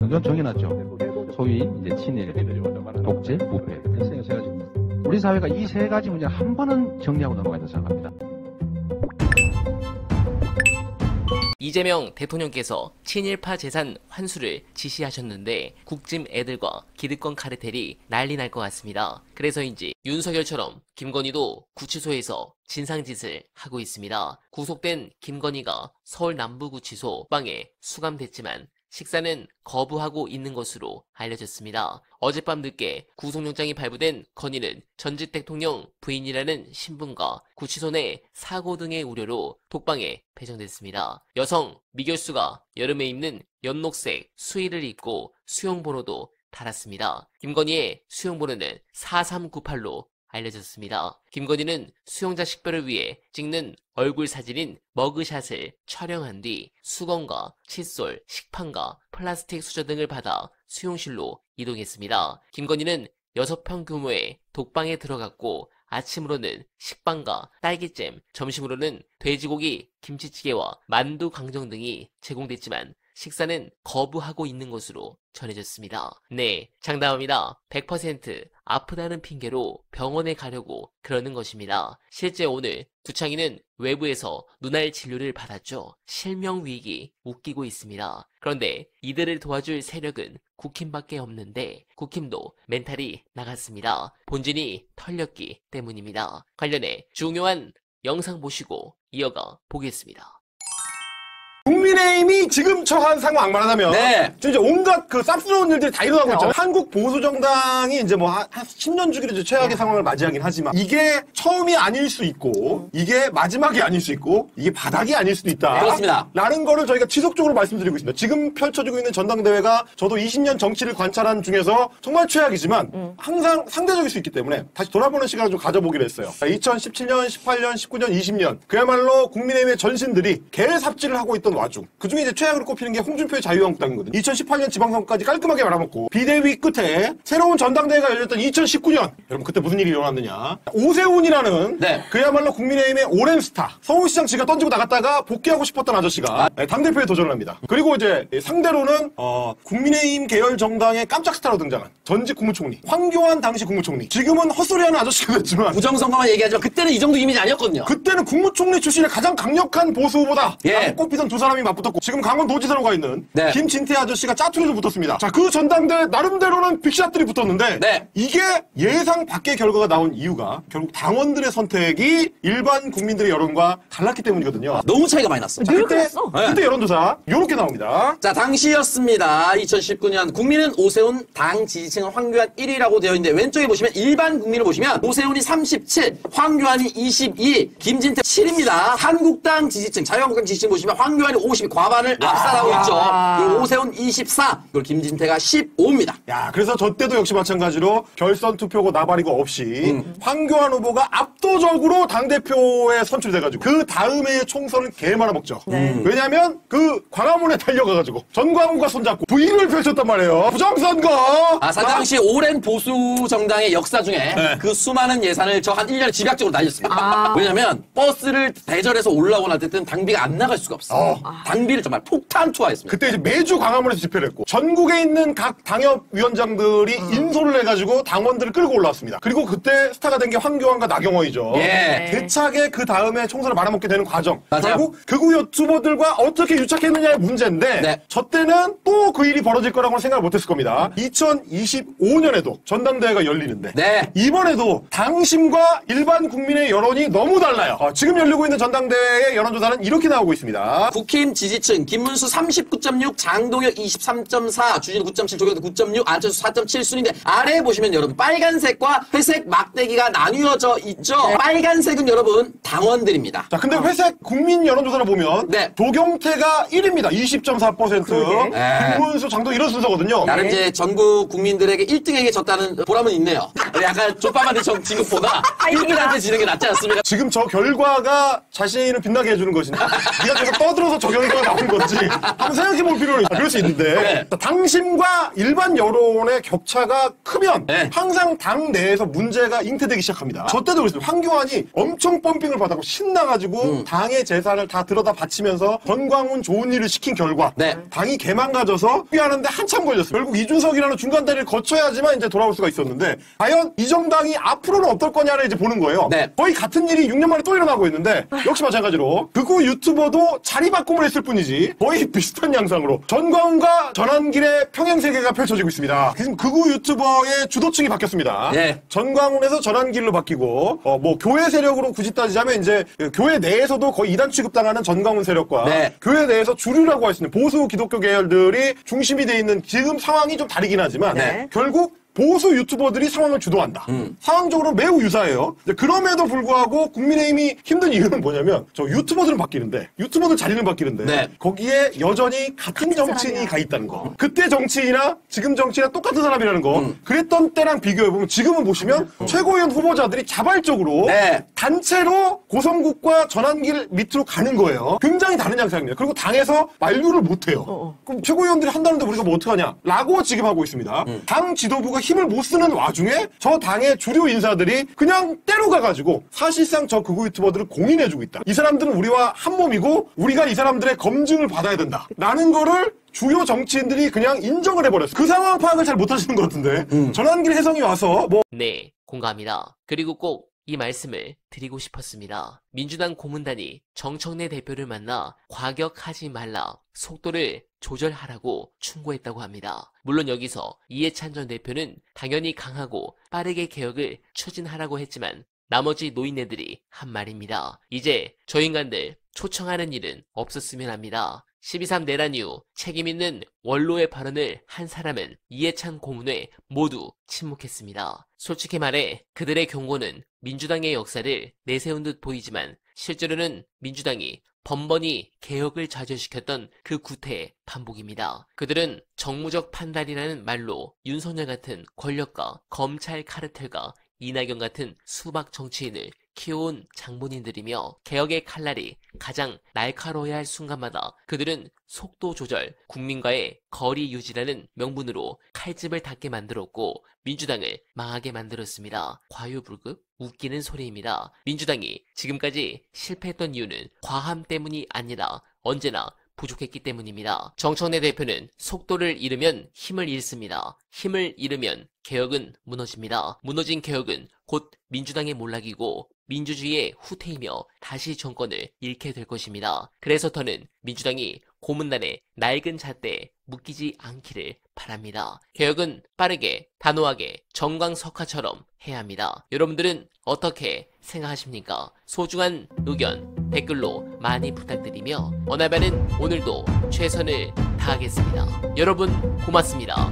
그건 정해놨죠. 소위 이제 친일, 독재, 부패. 우리 사회가 이 세 가지 문제 한 번은 정리하고 넘어가야 된다고 생각합니다. 이재명 대통령께서 친일파 재산 환수를 지시하셨는데 국짐 애들과 기득권 카르텔이 난리 날 것 같습니다. 그래서인지 윤석열처럼 김건희도 구치소에서 진상짓을 하고 있습니다. 구속된 김건희가 서울 남부구치소 방에 수감됐지만 식사는 거부하고 있는 것으로 알려졌습니다. 어젯밤 늦게 구속영장이 발부된 건희는 전직 대통령 부인이라는 신분과 구치소 내 사고 등의 우려로 독방에 배정됐습니다. 여성 미결수가 여름에 입는 연녹색 수의를 입고 수용번호도 달았습니다. 김건희의 수용번호는 4398로 알려졌습니다. 김건희는 수용자 식별을 위해 찍는 얼굴 사진인 머그샷을 촬영한 뒤 수건과 칫솔, 식판과 플라스틱 수저 등을 받아 수용실로 이동했습니다. 김건희는 6평 규모의 독방에 들어갔고 아침으로는 식빵과 딸기잼, 점심으로는 돼지고기, 김치찌개와 만두 강정 등이 제공됐지만 식사는 거부하고 있는 것으로 전해졌습니다. 네, 장담합니다. 100% 아프다는 핑계로 병원에 가려고 그러는 것입니다. 실제 오늘 구창희는 외부에서 눈알 진료를 받았죠. 실명위기 웃기고 있습니다. 그런데 이들을 도와줄 세력은 국힘밖에 없는데 국힘도 멘탈이 나갔습니다. 본진이 털렸기 때문입니다. 관련해 중요한 영상 보시고 이어가 보겠습니다. 국민의힘이 지금 처한 상황만 하자면 진짜 온갖 그 쌉스러운 일들이 다 일어나고 있잖아요. 한국 보수정당이 이제 뭐 한 10년 주기로 이제 최악의 상황을 맞이하긴 하지만 이게 처음이 아닐 수 있고 이게 마지막이 아닐 수 있고 이게 바닥이 아닐 수도 있다. 그렇습니다. 라는 거를 저희가 지속적으로 말씀드리고 있습니다. 지금 펼쳐지고 있는 전당대회가 저도 20년 정치를 관찰한 중에서 정말 최악이지만 항상 상대적일 수 있기 때문에 다시 돌아보는 시간을 좀 가져보기로 했어요. 2017년, 18년, 19년, 20년 그야말로 국민의힘의 전신들이 개삽질을 하고 있던 와중 그중에 이제 최악으로 꼽히는 게 홍준표의 자유한국당이거든요. 2018년 지방선거까지 깔끔하게 말아먹고 비대위 끝에 새로운 전당대회가 열렸던 2019년 여러분 그때 무슨 일이 일어났느냐 오세훈이라는 그야말로 국민의힘의 오랜 스타 서울시장 지가 던지고 나갔다가 복귀하고 싶었던 아저씨가 당대표에 도전을 합니다. 그리고 이제 상대로는 국민의힘 계열 정당의 깜짝 스타로 등장한 전직 국무총리 황교안 당시 국무총리 지금은 헛소리하는 아저씨가 됐지만 부정선거만 얘기하지만 그때는 이 정도 이미지 아니었거든요. 그때는 국무총리 출신의 가장 강력한 보수 후보다 꼽히던 두 사람이 맞붙었고 지금 강원도지사로 가 있는 김진태 아저씨가 짜투리로 붙었습니다. 자, 그 전당대회 나름대로는 빅샷들이 붙었는데 이게 예상 밖의 결과가 나온 이유가 결국 당원들의 선택이 일반 국민들의 여론과 달랐기 때문이거든요. 너무 차이가 많이 났어. 자, 그때 여론조사 요렇게 나옵니다. 자, 당시였습니다. 2019년 국민은 오세훈, 당 지지층은 황교안 1위라고 되어 있는데 왼쪽에 보시면 일반 국민을 보시면 오세훈이 37, 황교안이 22, 김진태 7입니다. 한국당 지지층, 자유한국당 지지층 보시면 황교안이 50, 과반을 압살하고 있죠. 그리고 오세훈 24, 그리고 김진태가 15입니다. 야, 그래서 저 때도 역시 마찬가지로 결선 투표고 나발이고 없이 황교안 후보가 압도적으로 당대표에 선출돼가지고 그 다음에 총선을 개 말아먹죠. 왜냐면 그 광화문에 달려가가지고 전광훈과 손잡고 부인을 펼쳤단 말이에요. 부정선거! 사실 당시 오랜 보수 정당의 역사 중에 그 수많은 예산을 저 한 1년에 집약적으로 날렸습니다. 왜냐면 버스를 대절해서 올라오고 날 때는 당비가 안 나갈 수가 없어. 당비를 정말 폭탄 투하했습니다. 그때 이제 매주 광화문에서 집회를 했고 전국에 있는 각 당협위원장들이 인솔을 해가지고 당원들을 끌고 올라왔습니다. 그리고 그때 스타가 된 게 황교안과 나경원이죠. 대차게 그 다음에 총선을 말아먹게 되는 과정. 결국 극우 유튜버들과 어떻게 유착했느냐의 문제인데 저 때는 또 그 일이 벌어질 거라고는 생각을 못했을 겁니다. 2025년에도 전당대회가 열리는데 이번에도 당심과 일반 국민의 여론이 너무 달라요. 지금 열리고 있는 전당대회의 여론조사는 이렇게 나오고 있습니다. 국힘 지지층 김문수 39.6, 장동혁 23.4, 주진우 9.7, 조경태 9.6, 안철수 4.7 순인데 아래에 보시면 여러분 빨간색과 회색 막대기가 나뉘어져 있죠. 빨간색은 여러분 당원들입니다. 자, 근데 회색 국민 여론조사를 보면 조경태가 1위입니다. 20.4%. 김문수, 장동혁 이런 순서거든요. 나름 이제 전국 국민들에게 1등에게 졌다는 보람은 있네요. 약간 족밥한테 지급보다 삐들한테 지는 게 낫지 않습니까? 지금 저 결과가 자신을 빛나게 해주는 것이냐? 네가 계속 떠들어서 저 결과가 나온 건지 한번 생각해 볼 필요는 있다. 그럴 수 있는데 네. 당심과 일반 여론의 격차가 크면 네. 항상 당 내에서 문제가 잉태되기 시작합니다. 저 때도 그랬어요. 황교안이 엄청 펌핑을 받았고 신나가지고 당의 재산을 다 들여다 바치면서 전광훈 좋은 일을 시킨 결과 네. 당이 개망가져서 회하는데 한참 걸렸어요. 결국 이준석이라는 중간 다리를 거쳐야지만 이제 돌아올 수가 있었는데 과연 이 정당이 앞으로는 어떨 거냐를 이제 보는 거예요. 네. 거의 같은 일이 6년 만에 또 일어나고 있는데 역시 마찬가지로 극우 유튜버도 자리 바꿈을 했을 뿐이지 거의 비슷한 양상으로 전광훈과 전환길의 평행세계가 펼쳐지고 있습니다. 지금 극우 유튜버의 주도층이 바뀌었습니다. 네. 전광훈에서 전환길로 바뀌고 뭐 교회 세력으로 굳이 따지자면 이제 교회 내에서도 거의 이단 취급당하는 전광훈 세력과 네. 교회 내에서 주류라고 할 수 있는 보수 기독교 계열들이 중심이 돼 있는 지금 상황이 좀 다르긴 하지만 네. 결국 보수 유튜버들이 상황을 주도한다. 상황적으로 매우 유사해요. 그럼에도 불구하고 국민의힘이 힘든 이유는 뭐냐면 저 유튜버들은 바뀌는데 유튜버들 자리는 바뀌는데 네. 거기에 여전히 같은 정치인이 사람이야. 가 있다는 거. 그때 정치인이나 지금 정치인이나 똑같은 사람이라는 거. 그랬던 때랑 비교해보면 지금은 보시면 최고위원 후보자들이 자발적으로 네. 단체로 고성국과 전환길 밑으로 가는 거예요. 굉장히 다른 양상입니다. 그리고 당에서 만류를 못해요. 그럼 최고위원들이 한다는데 우리가 뭐 어떡하냐? 라고 지금 하고 있습니다. 당 지도부가 힘을 못 쓰는 와중에 저 당의 주류 인사들이 그냥 때로 가가지고 사실상 저 극우 유튜버들을 공인해주고 있다. 이 사람들은 우리와 한 몸이고 우리가 이 사람들의 검증을 받아야 된다. 라는 거를 주요 정치인들이 그냥 인정을 해버렸어요. 그 상황 파악을 잘 못하시는 것 같은데 전환길 혜성이 와서 뭐 네, 공감합니다. 그리고 꼭 이 말씀을 드리고 싶었습니다. 민주당 고문단이 정청래 대표를 만나 과격하지 말라, 속도를 조절하라고 충고했다고 합니다. 물론 여기서 이해찬 전 대표는 당연히 강하고 빠르게 개혁을 추진하라고 했지만 나머지 노인네들이 한 말입니다. 이제 저 인간들 초청하는 일은 없었으면 합니다. 12.3 내란 이후 책임있는 원로의 발언을 한 사람은 이해찬 고문회 모두 침묵했습니다. 솔직히 말해 그들의 경고는 민주당의 역사를 내세운 듯 보이지만 실제로는 민주당이 번번이 개혁을 좌절시켰던 그 구태의 반복입니다. 그들은 정무적 판단이라는 말로 윤석열 같은 권력가, 검찰 카르텔과 이낙연 같은 수박 정치인을 키워온 장본인들이며 개혁의 칼날이 가장 날카로워야 할 순간마다 그들은 속도 조절, 국민과의 거리 유지라는 명분으로 칼집을 닫게 만들었고 민주당을 망하게 만들었습니다. 과유불급? 웃기는 소리입니다. 민주당이 지금까지 실패했던 이유는 과함 때문이 아니라 언제나 부족했기 때문입니다. 정청래 대표는 속도를 잃으면 힘을 잃습니다. 힘을 잃으면 개혁은 무너집니다. 무너진 개혁은 곧 민주당의 몰락이고 민주주의의 후퇴이며 다시 정권을 잃게 될 것입니다. 그래서 저는 민주당이 고문단의 낡은 잣대에 묶이지 않기를 바랍니다. 개혁은 빠르게, 단호하게, 정광석화처럼 해야 합니다. 여러분들은 어떻게 생각하십니까? 소중한 의견 댓글로 많이 부탁드리며 어나바는 오늘도 최선을 다하겠습니다. 여러분 고맙습니다.